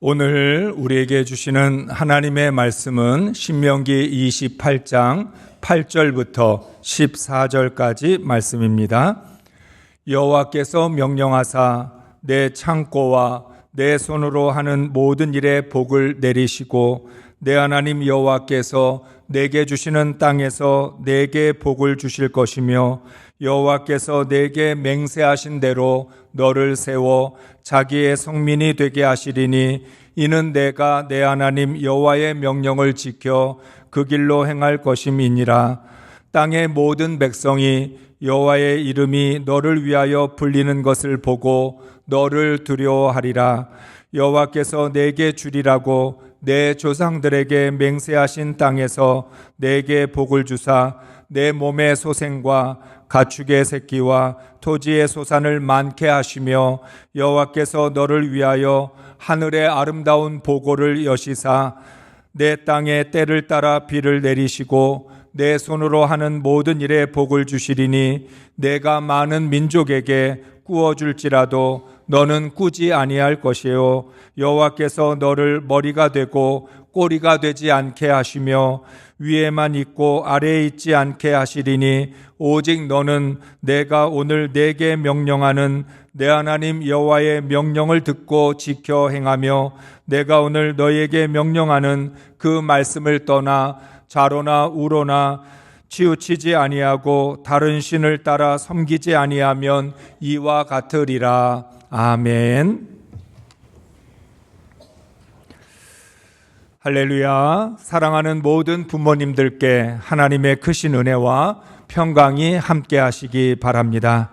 오늘 우리에게 주시는 하나님의 말씀은 신명기 28장 8절부터 14절까지 말씀입니다. 여호와께서 명령하사 내 창고와 내 손으로 하는 모든 일에 복을 내리시고 내 하나님 여호와께서 내게 주시는 땅에서 내게 복을 주실 것이며 여호와께서 내게 맹세하신 대로 너를 세워 자기의 성민이 되게 하시리니 이는 내가 내 하나님 여호와의 명령을 지켜 그 길로 행할 것임이니라. 땅의 모든 백성이 여호와의 이름이 너를 위하여 불리는 것을 보고 너를 두려워하리라. 여호와께서 내게 주리라고 내 조상들에게 맹세하신 땅에서 내게 복을 주사 내 몸의 소생과 가축의 새끼와 토지의 소산을 많게 하시며 여호와께서 너를 위하여 하늘의 아름다운 보고를 여시사 내 땅에 때를 따라 비를 내리시고 내 손으로 하는 모든 일에 복을 주시리니 내가 많은 민족에게 꾸어줄지라도 너는 꾸지 아니할 것이요 여호와께서 너를 머리가 되고 꼬리가 되지 않게 하시며 위에만 있고 아래에 있지 않게 하시리니 오직 너는 내가 오늘 내게 명령하는 내 하나님 여호와의 명령을 듣고 지켜 행하며 내가 오늘 너에게 명령하는 그 말씀을 떠나 좌로나 우로나 치우치지 아니하고 다른 신을 따라 섬기지 아니하면 이와 같으리라. 아멘. 할렐루야. 사랑하는 모든 부모님들께 하나님의 크신 은혜와 평강이 함께 하시기 바랍니다.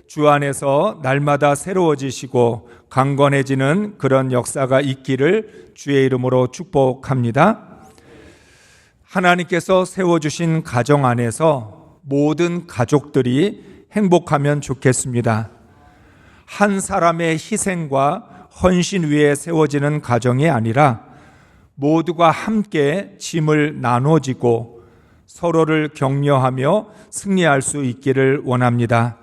주 안에서 날마다 새로워지시고 강건해지는 그런 역사가 있기를 주의 이름으로 축복합니다. 하나님께서 세워주신 가정 안에서 모든 가족들이 행복하면 좋겠습니다. 한 사람의 희생과 헌신 위에 세워지는 가정이 아니라 모두가 함께 짐을 나눠지고 서로를 격려하며 승리할 수 있기를 원합니다.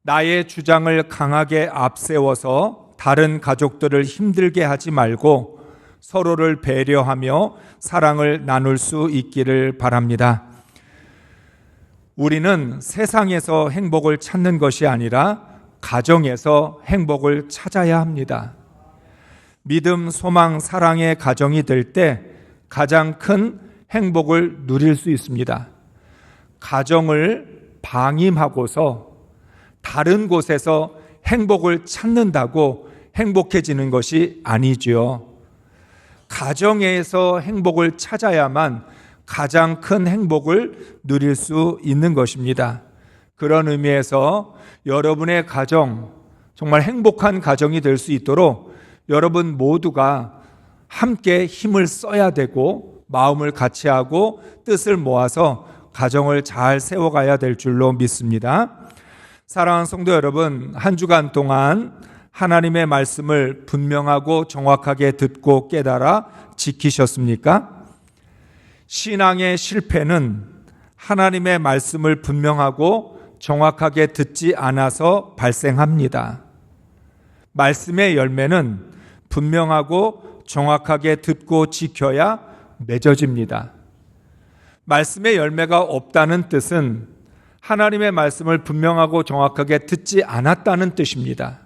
나의 주장을 강하게 앞세워서 다른 가족들을 힘들게 하지 말고 서로를 배려하며 사랑을 나눌 수 있기를 바랍니다. 우리는 세상에서 행복을 찾는 것이 아니라 가정에서 행복을 찾아야 합니다. 믿음, 소망, 사랑의 가정이 될 때 가장 큰 행복을 누릴 수 있습니다. 가정을 방임하고서 다른 곳에서 행복을 찾는다고 행복해지는 것이 아니죠. 가정에서 행복을 찾아야만 가장 큰 행복을 누릴 수 있는 것입니다. 그런 의미에서 여러분의 가정, 정말 행복한 가정이 될 수 있도록 여러분 모두가 함께 힘을 써야 되고 마음을 같이 하고 뜻을 모아서 가정을 잘 세워가야 될 줄로 믿습니다. 사랑하는 성도 여러분, 한 주간 동안 하나님의 말씀을 분명하고 정확하게 듣고 깨달아 지키셨습니까? 신앙의 실패는 하나님의 말씀을 분명하고 정확하게 듣지 않아서 발생합니다. 말씀의 열매는 분명하고 정확하게 듣고 지켜야 맺어집니다. 말씀의 열매가 없다는 뜻은 하나님의 말씀을 분명하고 정확하게 듣지 않았다는 뜻입니다.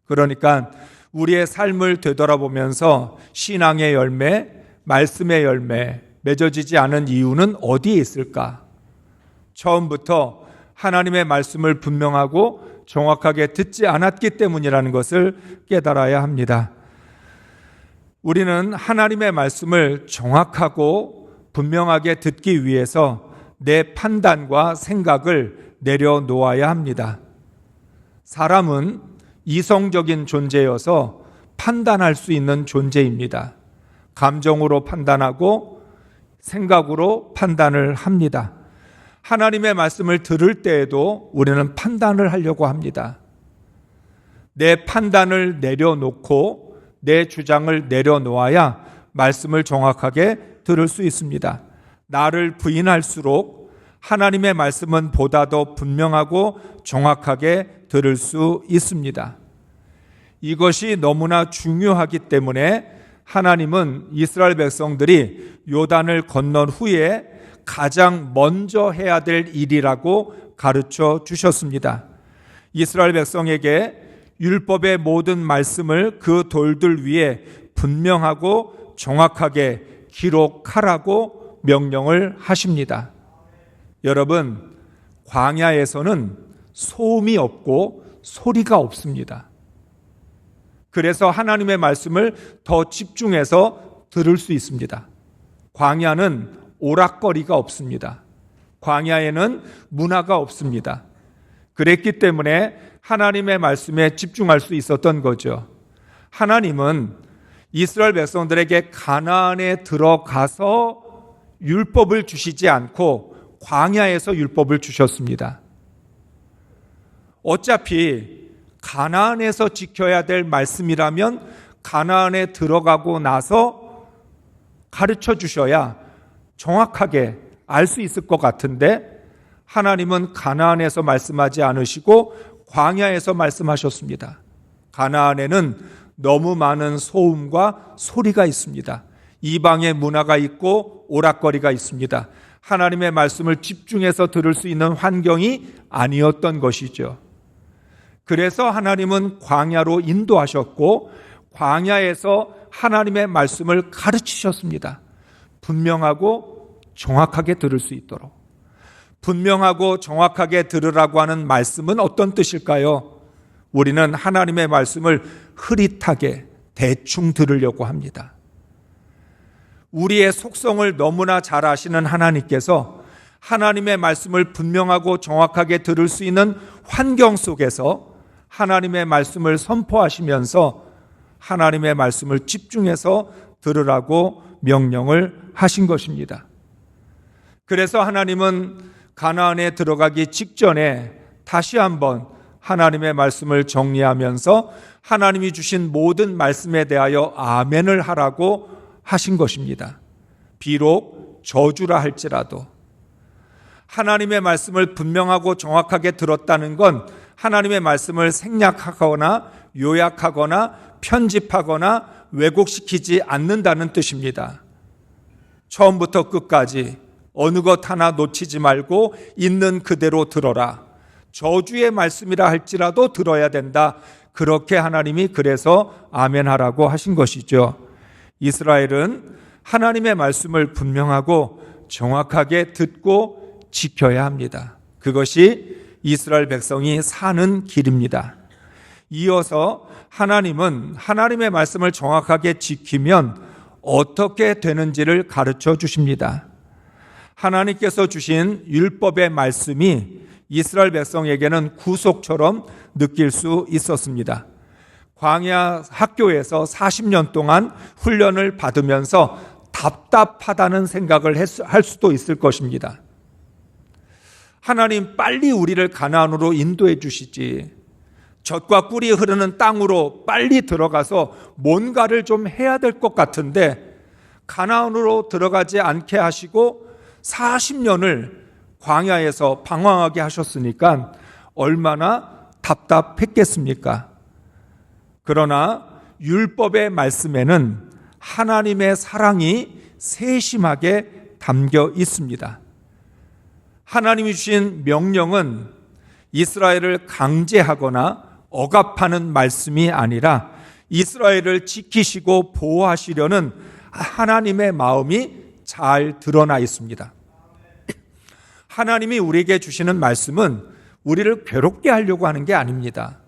그러니까 우리의 삶을 되돌아보면서 신앙의 열매, 말씀의 열매 맺어지지 않은 이유는 어디에 있을까? 처음부터 하나님의 말씀을 분명하고 정확하게 듣지 않았기 때문이라는 것을 깨달아야 합니다. 우리는 하나님의 말씀을 정확하고 분명하게 듣기 위해서 내 판단과 생각을 내려놓아야 합니다. 사람은 이성적인 존재여서 판단할 수 있는 존재입니다. 감정으로 판단하고 생각으로 판단을 합니다. 하나님의 말씀을 들을 때에도 우리는 판단을 하려고 합니다. 내 판단을 내려놓고 내 주장을 내려놓아야 말씀을 정확하게 들을 수 있습니다. 나를 부인할수록 하나님의 말씀은 보다 더 분명하고 정확하게 들을 수 있습니다. 이것이 너무나 중요하기 때문에 하나님은 이스라엘 백성들이 요단을 건넌 후에 가장 먼저 해야 될 일이라고 가르쳐 주셨습니다. 이스라엘 백성에게 율법의 모든 말씀을 그 돌들 위에 분명하고 정확하게 기록하라고 명령을 하십니다. 여러분, 광야에서는 소음이 없고 소리가 없습니다. 그래서 하나님의 말씀을 더 집중해서 들을 수 있습니다. 광야는 오락거리가 없습니다. 광야에는 문화가 없습니다. 그랬기 때문에 하나님의 말씀에 집중할 수 있었던 거죠. 하나님은 이스라엘 백성들에게 가나안에 들어가서 율법을 주시지 않고 광야에서 율법을 주셨습니다. 어차피 가나안에서 지켜야 될 말씀이라면 가나안에 들어가고 나서 가르쳐 주셔야 정확하게 알 수 있을 것 같은데 하나님은 가나안에서 말씀하지 않으시고 광야에서 말씀하셨습니다. 가나안에는 너무 많은 소음과 소리가 있습니다. 이방의 문화가 있고 오락거리가 있습니다. 하나님의 말씀을 집중해서 들을 수 있는 환경이 아니었던 것이죠. 그래서 하나님은 광야로 인도하셨고 광야에서 하나님의 말씀을 가르치셨습니다. 분명하고 정확하게 들을 수 있도록. 분명하고 정확하게 들으라고 하는 말씀은 어떤 뜻일까요? 우리는 하나님의 말씀을 흐릿하게 대충 들으려고 합니다. 우리의 속성을 너무나 잘 아시는 하나님께서 하나님의 말씀을 분명하고 정확하게 들을 수 있는 환경 속에서 하나님의 말씀을 선포하시면서 하나님의 말씀을 집중해서 들으라고 명령을 하신 것입니다. 그래서 하나님은 가나안에 들어가기 직전에 다시 한번 하나님의 말씀을 정리하면서 하나님이 주신 모든 말씀에 대하여 아멘을 하라고 하신 것입니다. 비록 저주라 할지라도 하나님의 말씀을 분명하고 정확하게 들었다는 건 하나님의 말씀을 생략하거나 요약하거나 편집하거나 왜곡시키지 않는다는 뜻입니다. 처음부터 끝까지 어느 것 하나 놓치지 말고 있는 그대로 들어라. 저주의 말씀이라 할지라도 들어야 된다. 그렇게 하나님이 그래서 아멘하라고 하신 것이죠. 이스라엘은 하나님의 말씀을 분명하고 정확하게 듣고 지켜야 합니다. 그것이 이스라엘 백성이 사는 길입니다. 이어서 하나님은 하나님의 말씀을 정확하게 지키면 어떻게 되는지를 가르쳐 주십니다. 하나님께서 주신 율법의 말씀이 이스라엘 백성에게는 구속처럼 느낄 수 있었습니다. 광야 학교에서 40년 동안 훈련을 받으면서 답답하다는 생각을 할 수도 있을 것입니다. 하나님 빨리 우리를 가나안으로 인도해 주시지. 젖과 꿀이 흐르는 땅으로 빨리 들어가서 뭔가를 좀 해야 될 것 같은데 가나안으로 들어가지 않게 하시고 40년을 광야에서 방황하게 하셨으니까 얼마나 답답했겠습니까? 그러나 율법의 말씀에는 하나님의 사랑이 세심하게 담겨 있습니다. 하나님이 주신 명령은 이스라엘을 강제하거나 억압하는 말씀이 아니라 이스라엘을 지키시고 보호하시려는 하나님의 마음이 잘 드러나 있습니다. 하나님이 우리에게 주시는 말씀은 우리를 괴롭게 하려고 하는 게 아닙니다.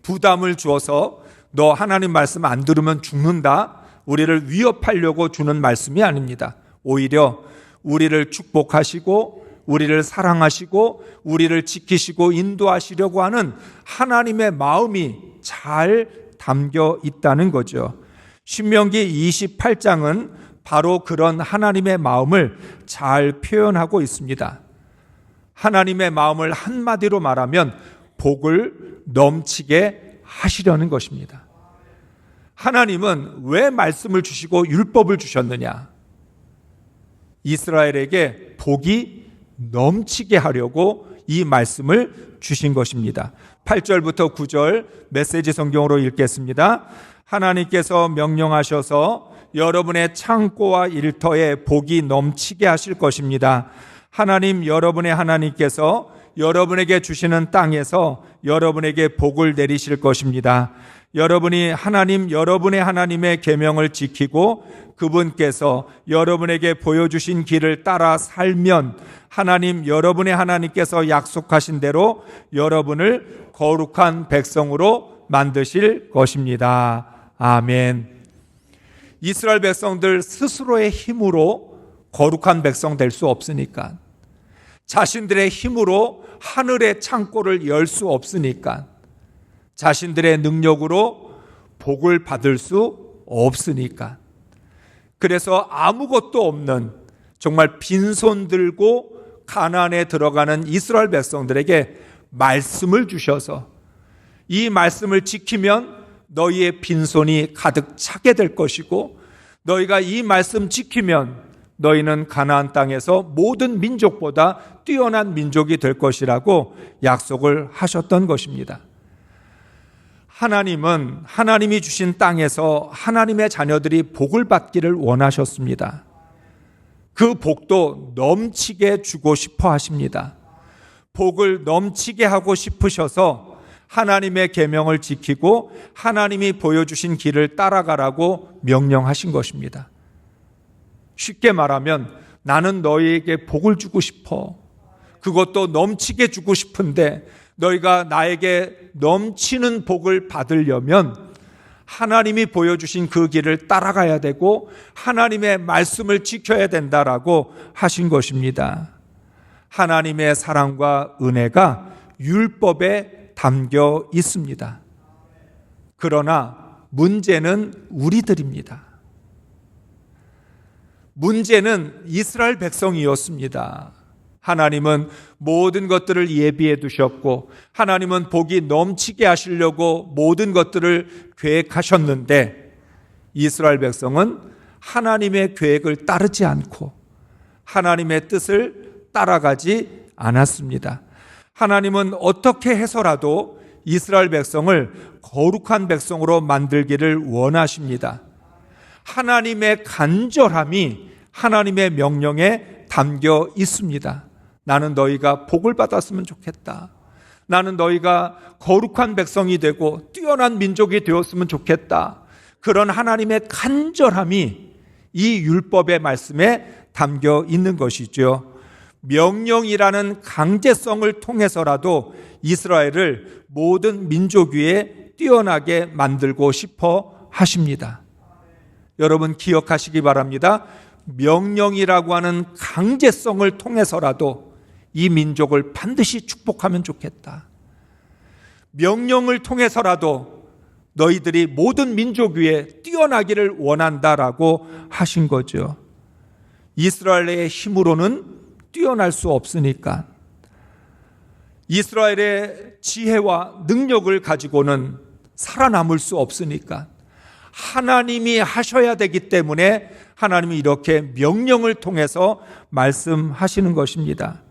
부담을 주어서 너 하나님 말씀 안 들으면 죽는다. 우리를 위협하려고 주는 말씀이 아닙니다. 오히려 우리를 축복하시고 우리를 사랑하시고 우리를 지키시고 인도하시려고 하는 하나님의 마음이 잘 담겨 있다는 거죠. 신명기 28장은 바로 그런 하나님의 마음을 잘 표현하고 있습니다. 하나님의 마음을 한마디로 말하면 복을 넘치게 하시려는 것입니다. 하나님은 왜 말씀을 주시고 율법을 주셨느냐? 이스라엘에게 복이 넘치게 하려고 이 말씀을 주신 것입니다. 8절부터 9절 메시지 성경으로 읽겠습니다. 하나님께서 명령하셔서 여러분의 창고와 일터에 복이 넘치게 하실 것입니다. 하나님 여러분의 하나님께서 여러분에게 주시는 땅에서 여러분에게 복을 내리실 것입니다. 여러분이 여러분의 하나님의 계명을 지키고 그분께서 여러분에게 보여주신 길을 따라 살면 여러분의 하나님께서 약속하신 대로 여러분을 거룩한 백성으로 만드실 것입니다. 아멘. 이스라엘 백성들 스스로의 힘으로 거룩한 백성 될 수 없으니까, 자신들의 힘으로 하늘의 창고를 열 수 없으니까, 자신들의 능력으로 복을 받을 수 없으니까, 그래서 아무것도 없는 정말 빈손 들고 가나안에 들어가는 이스라엘 백성들에게 말씀을 주셔서 이 말씀을 지키면 너희의 빈손이 가득 차게 될 것이고, 너희가 이 말씀 지키면 너희는 가나안 땅에서 모든 민족보다 뛰어난 민족이 될 것이라고 약속을 하셨던 것입니다. 하나님은 하나님이 주신 땅에서 하나님의 자녀들이 복을 받기를 원하셨습니다. 그 복도 넘치게 주고 싶어 하십니다. 복을 넘치게 하고 싶으셔서 하나님의 계명을 지키고 하나님이 보여주신 길을 따라가라고 명령하신 것입니다. 쉽게 말하면 나는 너희에게 복을 주고 싶어. 그것도 넘치게 주고 싶은데 너희가 나에게 넘치는 복을 받으려면 하나님이 보여주신 그 길을 따라가야 되고 하나님의 말씀을 지켜야 된다라고 하신 것입니다. 하나님의 사랑과 은혜가 율법에 담겨 있습니다. 그러나 문제는 우리들입니다. 문제는 이스라엘 백성이었습니다. 하나님은 모든 것들을 예비해 두셨고 하나님은 복이 넘치게 하시려고 모든 것들을 계획하셨는데 이스라엘 백성은 하나님의 계획을 따르지 않고 하나님의 뜻을 따라가지 않았습니다. 하나님은 어떻게 해서라도 이스라엘 백성을 거룩한 백성으로 만들기를 원하십니다. 하나님의 간절함이 하나님의 명령에 담겨 있습니다. 나는 너희가 복을 받았으면 좋겠다. 나는 너희가 거룩한 백성이 되고 뛰어난 민족이 되었으면 좋겠다. 그런 하나님의 간절함이 이 율법의 말씀에 담겨 있는 것이죠. 명령이라는 강제성을 통해서라도 이스라엘을 모든 민족 위에 뛰어나게 만들고 싶어 하십니다. 여러분 기억하시기 바랍니다. 명령이라고 하는 강제성을 통해서라도 이 민족을 반드시 축복하면 좋겠다. 명령을 통해서라도 너희들이 모든 민족 위에 뛰어나기를 원한다라고 하신 거죠. 이스라엘의 힘으로는 뛰어날 수 없으니까, 이스라엘의 지혜와 능력을 가지고는 살아남을 수 없으니까 하나님이 하셔야 되기 때문에 하나님이 이렇게 명령을 통해서 말씀하시는 것입니다.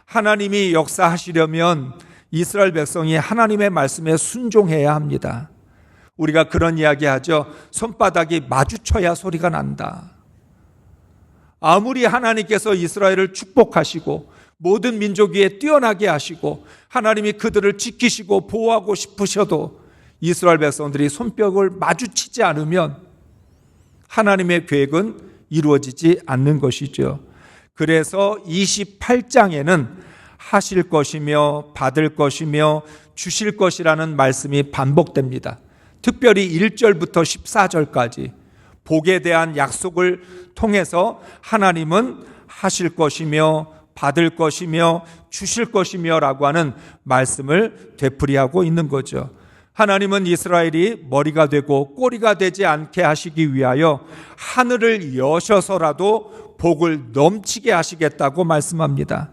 하나님이 역사하시려면 이스라엘 백성이 하나님의 말씀에 순종해야 합니다. 우리가 그런 이야기 하죠. 손바닥이 마주쳐야 소리가 난다. 아무리 하나님께서 이스라엘을 축복하시고 모든 민족 위에 뛰어나게 하시고 하나님이 그들을 지키시고 보호하고 싶으셔도 이스라엘 백성들이 손뼉을 마주치지 않으면 하나님의 계획은 이루어지지 않는 것이죠. 그래서 28장에는 하실 것이며 받을 것이며 주실 것이라는 말씀이 반복됩니다. 특별히 1절부터 14절까지 복에 대한 약속을 통해서 하나님은 하실 것이며 받을 것이며 주실 것이며 라고 하는 말씀을 되풀이하고 있는 거죠. 하나님은 이스라엘이 머리가 되고 꼬리가 되지 않게 하시기 위하여 하늘을 여셔서라도 복을 넘치게 하시겠다고 말씀합니다.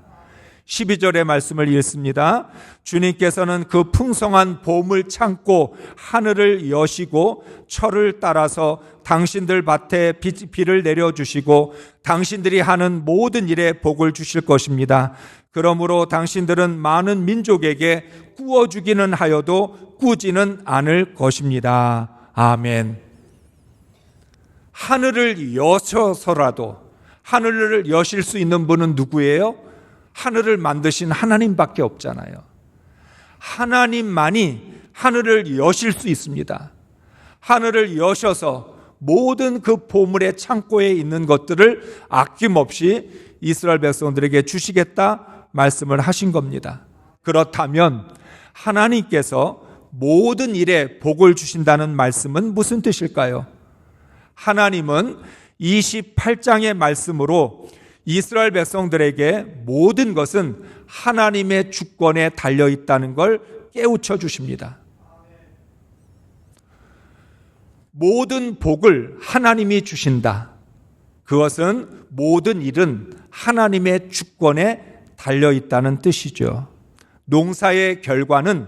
12절의 말씀을 읽습니다. 주님께서는 그 풍성한 봄을 참고 하늘을 여시고 철을 따라서 당신들 밭에 비를 내려주시고 당신들이 하는 모든 일에 복을 주실 것입니다. 그러므로 당신들은 많은 민족에게 꾸어주기는 하여도 꾸지는 않을 것입니다. 아멘. 하늘을 여셔서라도, 하늘을 여실 수 있는 분은 누구예요? 하늘을 만드신 하나님밖에 없잖아요. 하나님만이 하늘을 여실 수 있습니다. 하늘을 여셔서 모든 그 보물의 창고에 있는 것들을 아낌없이 이스라엘 백성들에게 주시겠다 말씀을 하신 겁니다. 그렇다면 하나님께서 모든 일에 복을 주신다는 말씀은 무슨 뜻일까요? 하나님은 28장의 말씀으로 이스라엘 백성들에게 모든 것은 하나님의 주권에 달려 있다는 걸 깨우쳐 주십니다. 모든 복을 하나님이 주신다. 그것은 모든 일은 하나님의 주권에 달려 있다는 뜻이죠. 농사의 결과는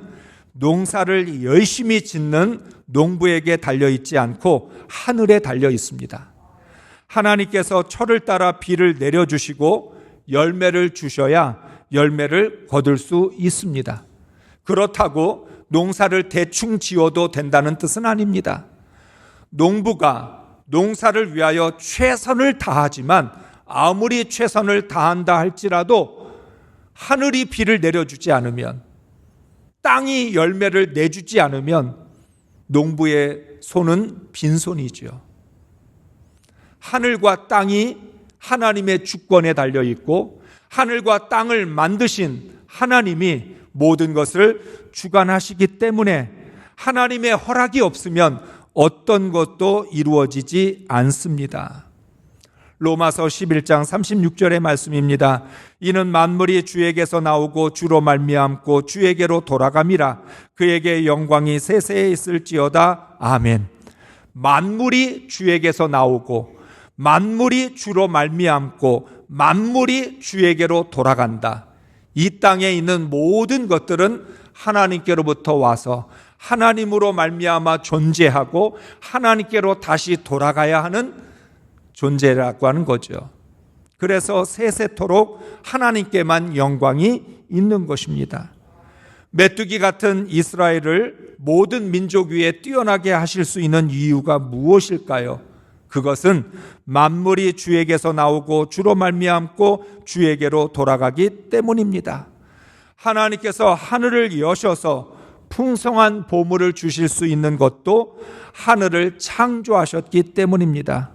농사를 열심히 짓는 농부에게 달려 있지 않고 하늘에 달려 있습니다. 하나님께서 철을 따라 비를 내려주시고 열매를 주셔야 열매를 거둘 수 있습니다. 그렇다고 농사를 대충 지어도 된다는 뜻은 아닙니다. 농부가 농사를 위하여 최선을 다하지만 아무리 최선을 다한다 할지라도 하늘이 비를 내려주지 않으면, 땅이 열매를 내주지 않으면 농부의 손은 빈손이죠. 하늘과 땅이 하나님의 주권에 달려 있고 하늘과 땅을 만드신 하나님이 모든 것을 주관하시기 때문에 하나님의 허락이 없으면 어떤 것도 이루어지지 않습니다. 로마서 11장 36절의 말씀입니다. 이는 만물이 주에게서 나오고 주로 말미암고 주에게로 돌아감이라. 그에게 영광이 세세에 있을지어다. 아멘. 만물이 주에게서 나오고 만물이 주로 말미암고 만물이 주에게로 돌아간다. 이 땅에 있는 모든 것들은 하나님께로부터 와서 하나님으로 말미암아 존재하고 하나님께로 다시 돌아가야 하는 존재라고 하는 거죠. 그래서 세세토록 하나님께만 영광이 있는 것입니다. 메뚜기 같은 이스라엘을 모든 민족 위에 뛰어나게 하실 수 있는 이유가 무엇일까요? 그것은 만물이 주에게서 나오고 주로 말미암고 주에게로 돌아가기 때문입니다. 하나님께서 하늘을 여셔서 풍성한 보물을 주실 수 있는 것도 하늘을 창조하셨기 때문입니다.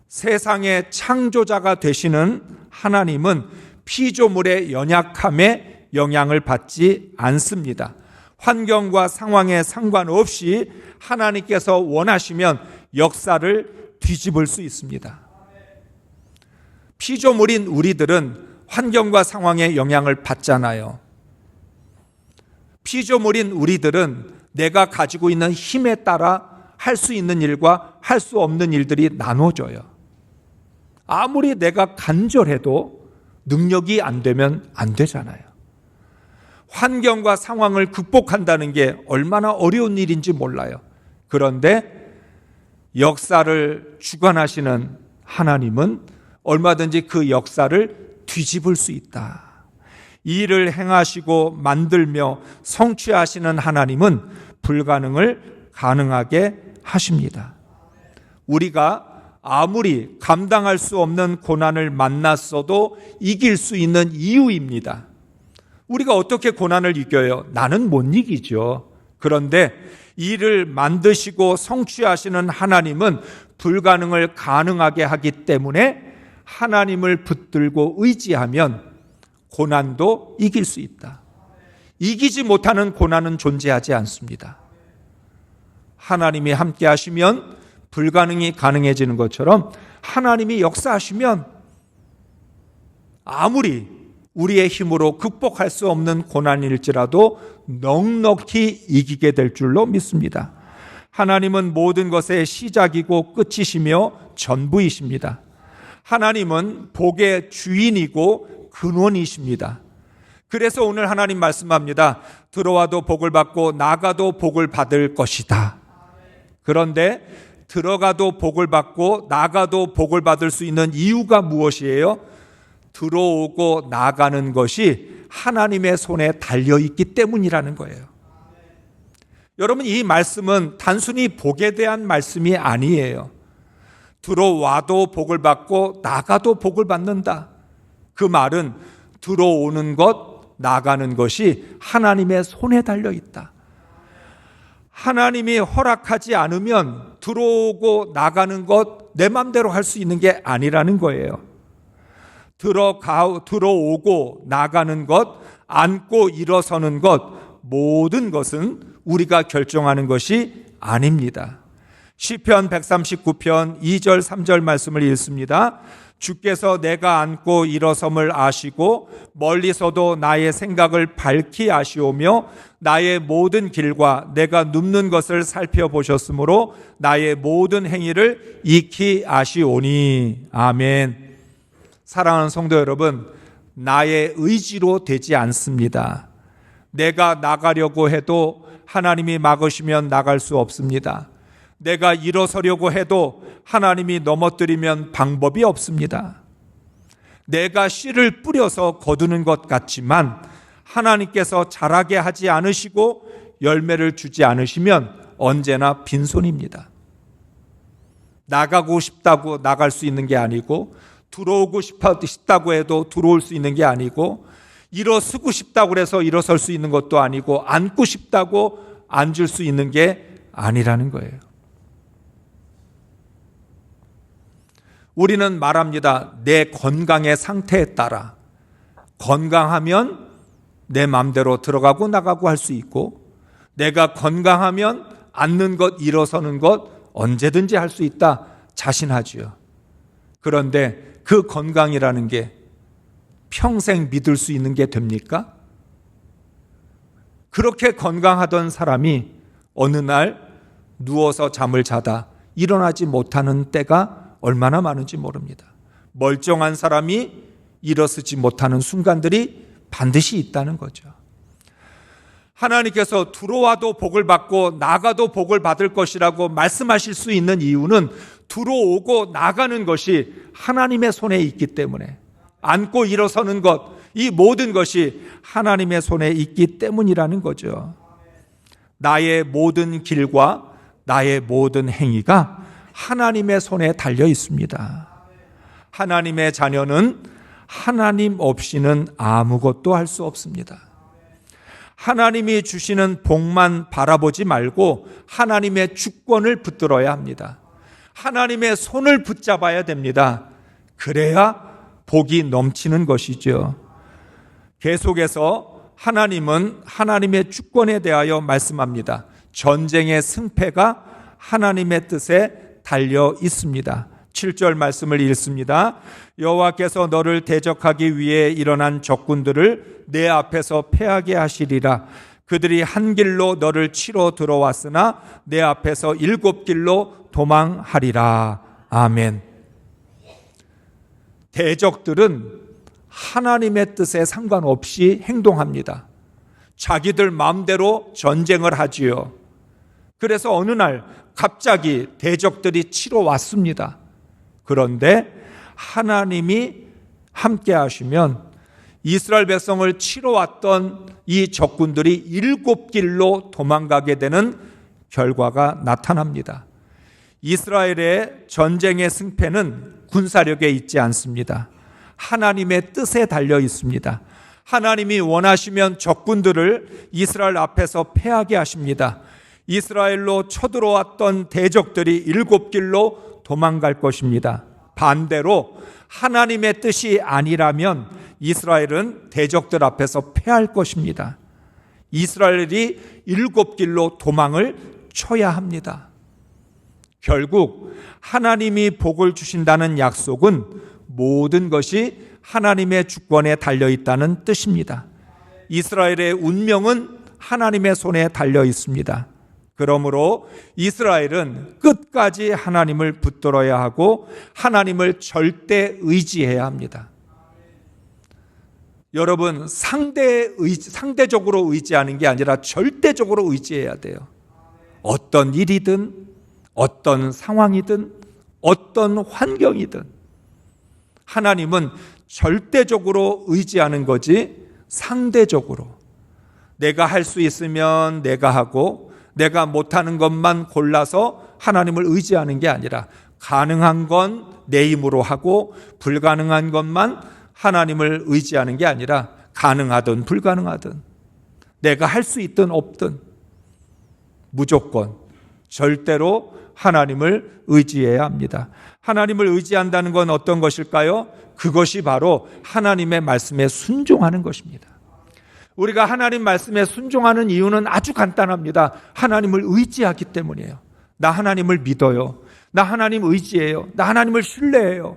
세상의 창조자가 되시는 하나님은 피조물의 연약함에 영향을 받지 않습니다. 환경과 상황에 상관없이 하나님께서 원하시면 역사를 뒤집을 수 있습니다. 피조물인 우리들은 환경과 상황에 영향을 받잖아요. 피조물인 우리들은 내가 가지고 있는 힘에 따라 할 수 있는 일과 할 수 없는 일들이 나눠져요. 아무리 내가 간절해도 능력이 안 되면 안 되잖아요. 환경과 상황을 극복한다는 게 얼마나 어려운 일인지 몰라요. 그런데 역사를 주관하시는 하나님은 얼마든지 그 역사를 뒤집을 수 있다. 일을 행하시고 만들며 성취하시는 하나님은 불가능을 가능하게 하십니다. 우리가 아무리 감당할 수 없는 고난을 만났어도 이길 수 있는 이유입니다. 우리가 어떻게 고난을 이겨요? 나는 못 이기죠. 그런데 일을 만드시고 성취하시는 하나님은 불가능을 가능하게 하기 때문에 하나님을 붙들고 의지하면 고난도 이길 수 있다. 이기지 못하는 고난은 존재하지 않습니다. 하나님이 함께 하시면 불가능이 가능해지는 것처럼 하나님이 역사하시면 아무리 우리의 힘으로 극복할 수 없는 고난일지라도 넉넉히 이기게 될 줄로 믿습니다. 하나님은 모든 것의 시작이고 끝이시며 전부이십니다. 하나님은 복의 주인이고 근원이십니다. 그래서 오늘 하나님 말씀합니다. 들어와도 복을 받고 나가도 복을 받을 것이다. 그런데 들어가도 복을 받고 나가도 복을 받을 수 있는 이유가 무엇이에요? 들어오고 나가는 것이 하나님의 손에 달려있기 때문이라는 거예요. 여러분, 이 말씀은 단순히 복에 대한 말씀이 아니에요. 들어와도 복을 받고 나가도 복을 받는다. 그 말은 들어오는 것, 나가는 것이 하나님의 손에 달려있다. 하나님이 허락하지 않으면 들어오고 나가는 것 내 맘대로 할 수 있는 게 아니라는 거예요. 들어오고 나가는 것, 앉고 일어서는 것, 모든 것은 우리가 결정하는 것이 아닙니다. 시편 139편 2절 3절 말씀을 읽습니다. 주께서 내가 앉고 일어섬을 아시고 멀리서도 나의 생각을 밝히 아시오며 나의 모든 길과 내가 눕는 것을 살펴보셨으므로 나의 모든 행위를 익히 아시오니. 아멘. 사랑하는 성도 여러분, 나의 의지로 되지 않습니다. 내가 나가려고 해도 하나님이 막으시면 나갈 수 없습니다. 내가 일어서려고 해도 하나님이 넘어뜨리면 방법이 없습니다. 내가 씨를 뿌려서 거두는 것 같지만 하나님께서 자라게 하지 않으시고 열매를 주지 않으시면 언제나 빈손입니다. 나가고 싶다고 나갈 수 있는 게 아니고, 들어오고 싶다고 해도 들어올 수 있는 게 아니고, 일어서고 싶다고 해서 일어설 수 있는 것도 아니고, 앉고 싶다고 앉을 수 있는 게 아니라는 거예요. 우리는 말합니다. 내 건강의 상태에 따라 건강하면 내 마음대로 들어가고 나가고 할 수 있고, 내가 건강하면 앉는 것, 일어서는 것 언제든지 할 수 있다 자신하지요. 그런데 그 건강이라는 게 평생 믿을 수 있는 게 됩니까? 그렇게 건강하던 사람이 어느 날 누워서 잠을 자다 일어나지 못하는 때가 얼마나 많은지 모릅니다. 멀쩡한 사람이 일어서지 못하는 순간들이 반드시 있다는 거죠. 하나님께서 들어와도 복을 받고 나가도 복을 받을 것이라고 말씀하실 수 있는 이유는 들어오고 나가는 것이 하나님의 손에 있기 때문에, 앉고 일어서는 것, 이 모든 것이 하나님의 손에 있기 때문이라는 거죠. 나의 모든 길과 나의 모든 행위가 하나님의 손에 달려 있습니다. 하나님의 자녀는 하나님 없이는 아무것도 할 수 없습니다. 하나님이 주시는 복만 바라보지 말고 하나님의 주권을 붙들어야 합니다. 하나님의 손을 붙잡아야 됩니다. 그래야 복이 넘치는 것이죠. 계속해서 하나님은 하나님의 주권에 대하여 말씀합니다. 전쟁의 승패가 하나님의 뜻에 달려 있습니다. 7절 말씀을 읽습니다. 여호와께서 너를 대적하기 위해 일어난 적군들을 내 앞에서 패하게 하시리라. 그들이 한 길로 너를 치러 들어왔으나 내 앞에서 7 길로 도망하리라. 아멘. 대적들은 하나님의 뜻에 상관없이 행동합니다. 자기들 마음대로 전쟁을 하지요. 그래서 어느 날 갑자기 대적들이 치러 왔습니다. 그런데 하나님이 함께 하시면 이스라엘 백성을 치러 왔던 이 적군들이 7 길로 도망가게 되는 결과가 나타납니다. 이스라엘의 전쟁의 승패는 군사력에 있지 않습니다. 하나님의 뜻에 달려 있습니다. 하나님이 원하시면 적군들을 이스라엘 앞에서 패하게 하십니다. 이스라엘로 쳐들어왔던 대적들이 7 길로 도망갈 것입니다. 반대로 하나님의 뜻이 아니라면 이스라엘은 대적들 앞에서 패할 것입니다. 이스라엘이 7 길로 도망을 쳐야 합니다. 결국 하나님이 복을 주신다는 약속은 모든 것이 하나님의 주권에 달려 있다는 뜻입니다. 이스라엘의 운명은 하나님의 손에 달려 있습니다. 그러므로 이스라엘은 끝까지 하나님을 붙들어야 하고 하나님을 절대 의지해야 합니다. 여러분, 상대적으로 의지하는 게 아니라 절대적으로 의지해야 돼요. 어떤 일이든 어떤 상황이든 어떤 환경이든 하나님은 절대적으로 의지하는 거지 상대적으로 내가 할 수 있으면 내가 하고 내가 못하는 것만 골라서 하나님을 의지하는 게 아니라 가능한 건 내 힘으로 하고 불가능한 것만 하나님을 의지하는 게 아니라 가능하든 불가능하든 내가 할 수 있든 없든 무조건 절대로 하나님을 의지해야 합니다. 하나님을 의지한다는 건 어떤 것일까요? 그것이 바로 하나님의 말씀에 순종하는 것입니다. 우리가 하나님 말씀에 순종하는 이유는 아주 간단합니다. 하나님을 의지하기 때문이에요. 나 하나님을 믿어요. 나 하나님 의지해요. 나 하나님을 신뢰해요.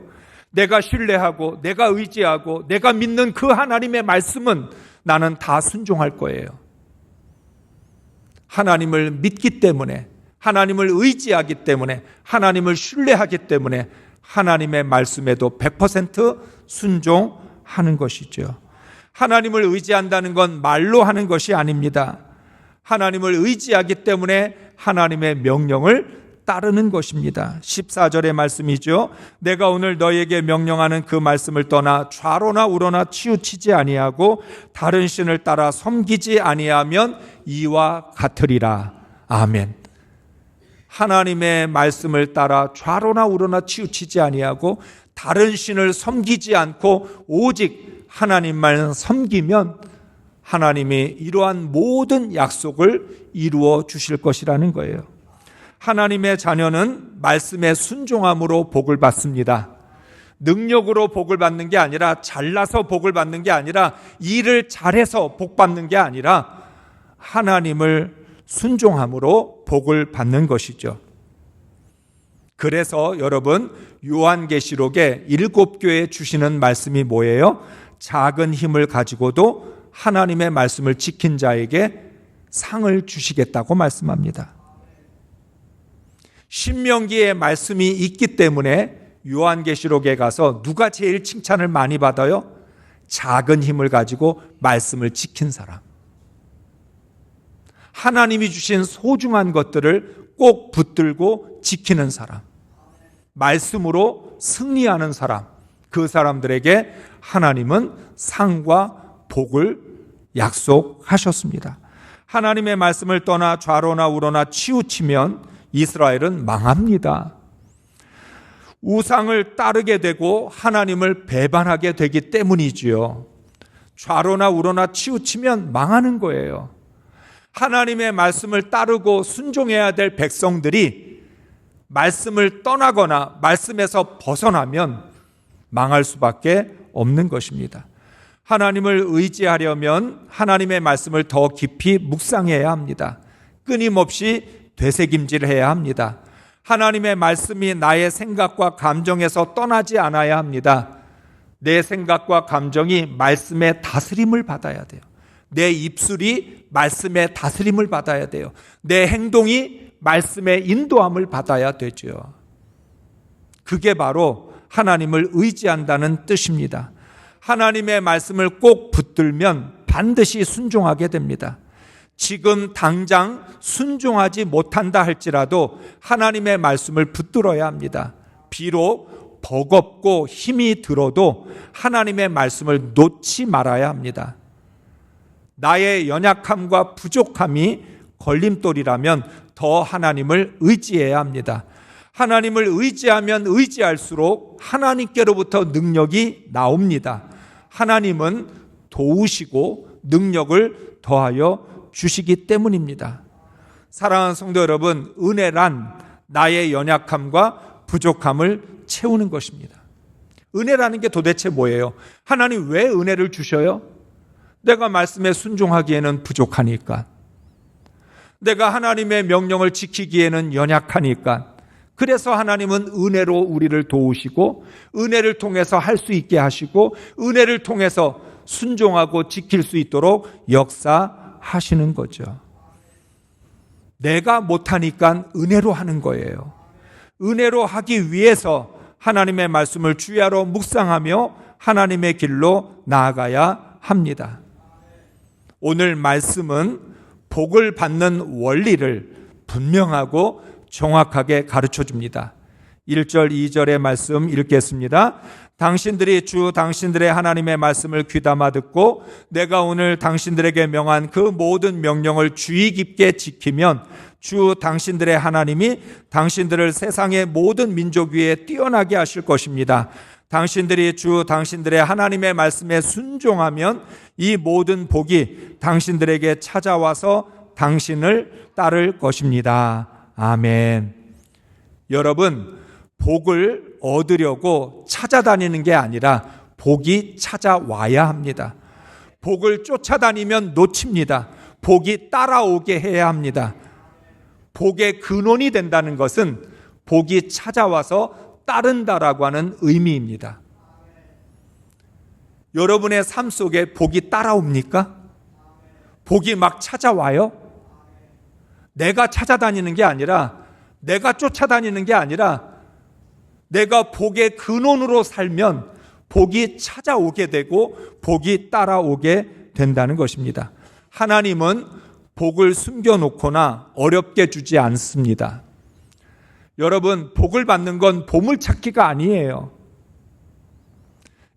내가 신뢰하고 내가 의지하고 내가 믿는 그 하나님의 말씀은 나는 다 순종할 거예요. 하나님을 믿기 때문에, 하나님을 의지하기 때문에, 하나님을 신뢰하기 때문에 하나님의 말씀에도 100% 순종하는 것이죠. 하나님을 의지한다는 건 말로 하는 것이 아닙니다. 하나님을 의지하기 때문에 하나님의 명령을 따르는 것입니다. 14절의 말씀이죠. 내가 오늘 너에게 명령하는 그 말씀을 떠나 좌로나 우로나 치우치지 아니하고 다른 신을 따라 섬기지 아니하면 이와 같으리라. 아멘. 하나님의 말씀을 따라 좌로나 우로나 치우치지 아니하고 다른 신을 섬기지 않고 오직 하나님만 섬기면 하나님이 이러한 모든 약속을 이루어 주실 것이라는 거예요. 하나님의 자녀는 말씀에 순종함으로 복을 받습니다. 능력으로 복을 받는 게 아니라 잘나서 복을 받는 게 아니라 일을 잘해서 복 받는 게 아니라 하나님을 순종함으로 복을 받는 것이죠. 그래서 여러분 요한계시록에 7교회에 주시는 말씀이 뭐예요? 작은 힘을 가지고도 하나님의 말씀을 지킨 자에게 상을 주시겠다고 말씀합니다. 신명기의 말씀이 있기 때문에 요한계시록에 가서 누가 제일 칭찬을 많이 받아요? 작은 힘을 가지고 말씀을 지킨 사람. 하나님이 주신 소중한 것들을 꼭 붙들고 지키는 사람. 말씀으로 승리하는 사람. 그 사람들에게 하나님은 상과 복을 약속하셨습니다. 하나님의 말씀을 떠나 좌로나 우로나 치우치면 이스라엘은 망합니다. 우상을 따르게 되고 하나님을 배반하게 되기 때문이지요. 좌로나 우로나 치우치면 망하는 거예요. 하나님의 말씀을 따르고 순종해야 될 백성들이 말씀을 떠나거나 말씀에서 벗어나면 망할 수밖에 없는 것입니다. 하나님을 의지하려면 하나님의 말씀을 더 깊이 묵상해야 합니다. 끊임없이 되새김질해야 합니다. 하나님의 말씀이 나의 생각과 감정에서 떠나지 않아야 합니다. 내 생각과 감정이 말씀의 다스림을 받아야 돼요. 내 입술이 말씀의 다스림을 받아야 돼요. 내 행동이 말씀의 인도함을 받아야 되죠. 그게 바로 하나님을 의지한다는 뜻입니다. 하나님의 말씀을 꼭 붙들면 반드시 순종하게 됩니다. 지금 당장 순종하지 못한다 할지라도 하나님의 말씀을 붙들어야 합니다. 비록 버겁고 힘이 들어도 하나님의 말씀을 놓지 말아야 합니다. 나의 연약함과 부족함이 걸림돌이라면 더 하나님을 의지해야 합니다. 하나님을 의지하면 의지할수록 하나님께로부터 능력이 나옵니다. 하나님은 도우시고 능력을 더하여 주시기 때문입니다. 사랑하는 성도 여러분, 은혜란 나의 연약함과 부족함을 채우는 것입니다. 은혜라는 게 도대체 뭐예요? 하나님 왜 은혜를 주셔요? 내가 말씀에 순종하기에는 부족하니까. 내가 하나님의 명령을 지키기에는 연약하니까. 그래서 하나님은 은혜로 우리를 도우시고 은혜를 통해서 할 수 있게 하시고 은혜를 통해서 순종하고 지킬 수 있도록 역사하시는 거죠. 내가 못하니까 은혜로 하는 거예요. 은혜로 하기 위해서 하나님의 말씀을 주야로 묵상하며 하나님의 길로 나아가야 합니다. 오늘 말씀은 복을 받는 원리를 분명하고 정확하게 가르쳐 줍니다. 1절, 2절의 말씀 읽겠습니다. 당신들이 주 당신들의 하나님의 말씀을 귀담아 듣고 내가 오늘 당신들에게 명한 그 모든 명령을 주의 깊게 지키면 주 당신들의 하나님이 당신들을 세상의 모든 민족 위에 뛰어나게 하실 것입니다. 당신들이 주 당신들의 하나님의 말씀에 순종하면 이 모든 복이 당신들에게 찾아와서 당신을 따를 것입니다. 아멘. 여러분, 복을 얻으려고 찾아다니는 게 아니라 복이 찾아와야 합니다. 복을 쫓아다니면 놓칩니다. 복이 따라오게 해야 합니다. 복의 근원이 된다는 것은 복이 찾아와서 따른다라고 하는 의미입니다. 여러분의 삶 속에 복이 따라옵니까? 복이 막 찾아와요? 내가 찾아다니는 게 아니라, 내가 쫓아다니는 게 아니라 내가 복의 근원으로 살면 복이 찾아오게 되고 복이 따라오게 된다는 것입니다. 하나님은 복을 숨겨놓거나 어렵게 주지 않습니다. 여러분, 복을 받는 건 보물찾기가 아니에요.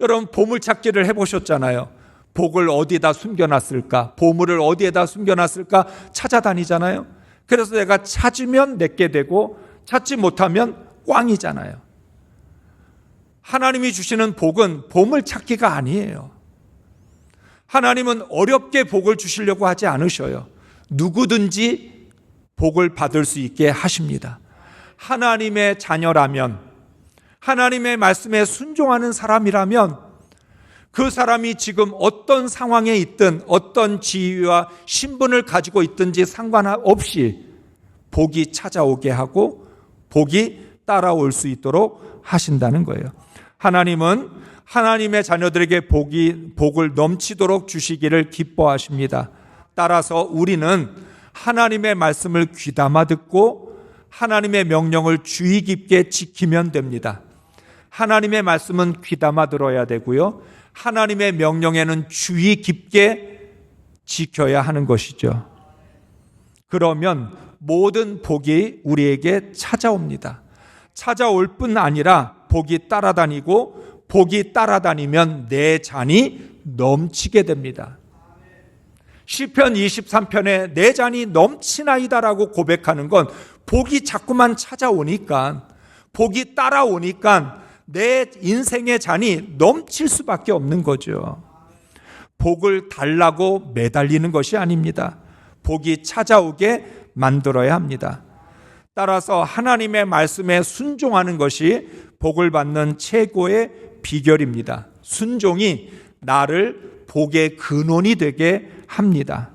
여러분, 보물찾기를 해보셨잖아요. 복을 어디다 숨겨놨을까? 보물을 어디에다 숨겨놨을까? 찾아다니잖아요. 그래서 내가 찾으면 내게 되고 찾지 못하면 꽝이잖아요. 하나님이 주시는 복은 보물찾기가 아니에요. 하나님은 어렵게 복을 주시려고 하지 않으셔요. 누구든지 복을 받을 수 있게 하십니다. 하나님의 자녀라면, 하나님의 말씀에 순종하는 사람이라면 그 사람이 지금 어떤 상황에 있든 어떤 지위와 신분을 가지고 있든지 상관없이 복이 찾아오게 하고 복이 따라올 수 있도록 하신다는 거예요. 하나님은 하나님의 자녀들에게 복을 넘치도록 주시기를 기뻐하십니다. 따라서 우리는 하나님의 말씀을 귀담아 듣고 하나님의 명령을 주의 깊게 지키면 됩니다. 하나님의 말씀은 귀담아 들어야 되고요. 하나님의 명령에는 주의 깊게 지켜야 하는 것이죠. 그러면 모든 복이 우리에게 찾아옵니다. 찾아올 뿐 아니라 복이 따라다니고 복이 따라다니면 내 잔이 넘치게 됩니다. 시편 23편에 내 잔이 넘치나이다라고 고백하는 건 복이 자꾸만 찾아오니까, 복이 따라오니까 내 인생의 잔이 넘칠 수밖에 없는 거죠. 복을 달라고 매달리는 것이 아닙니다. 복이 찾아오게 만들어야 합니다. 따라서 하나님의 말씀에 순종하는 것이 복을 받는 최고의 비결입니다. 순종이 나를 복의 근원이 되게 합니다.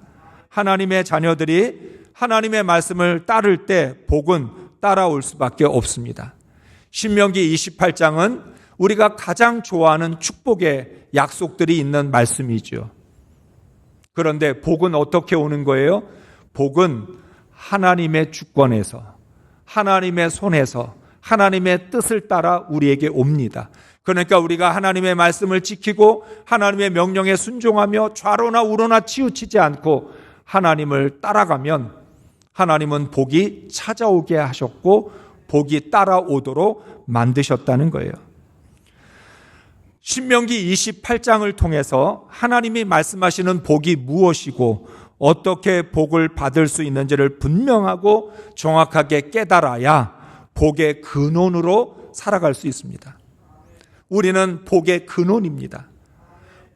하나님의 자녀들이 하나님의 말씀을 따를 때 복은 따라올 수밖에 없습니다. 신명기 28장은 우리가 가장 좋아하는 축복의 약속들이 있는 말씀이죠. 그런데 복은 어떻게 오는 거예요? 복은 하나님의 주권에서, 하나님의 손에서, 하나님의 뜻을 따라 우리에게 옵니다. 그러니까 우리가 하나님의 말씀을 지키고 하나님의 명령에 순종하며 좌로나 우로나 치우치지 않고 하나님을 따라가면 하나님은 복이 찾아오게 하셨고 복이 따라오도록 만드셨다는 거예요. 신명기 28장을 통해서 하나님이 말씀하시는 복이 무엇이고 어떻게 복을 받을 수 있는지를 분명하고 정확하게 깨달아야 복의 근원으로 살아갈 수 있습니다. 우리는 복의 근원입니다.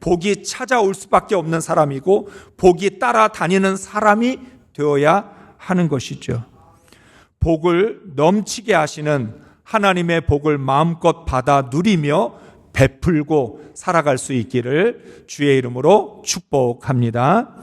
복이 찾아올 수밖에 없는 사람이고 복이 따라다니는 사람이 되어야 하는 것이죠. 복을 넘치게 하시는 하나님의 복을 마음껏 받아 누리며 베풀고 살아갈 수 있기를 주의 이름으로 축복합니다.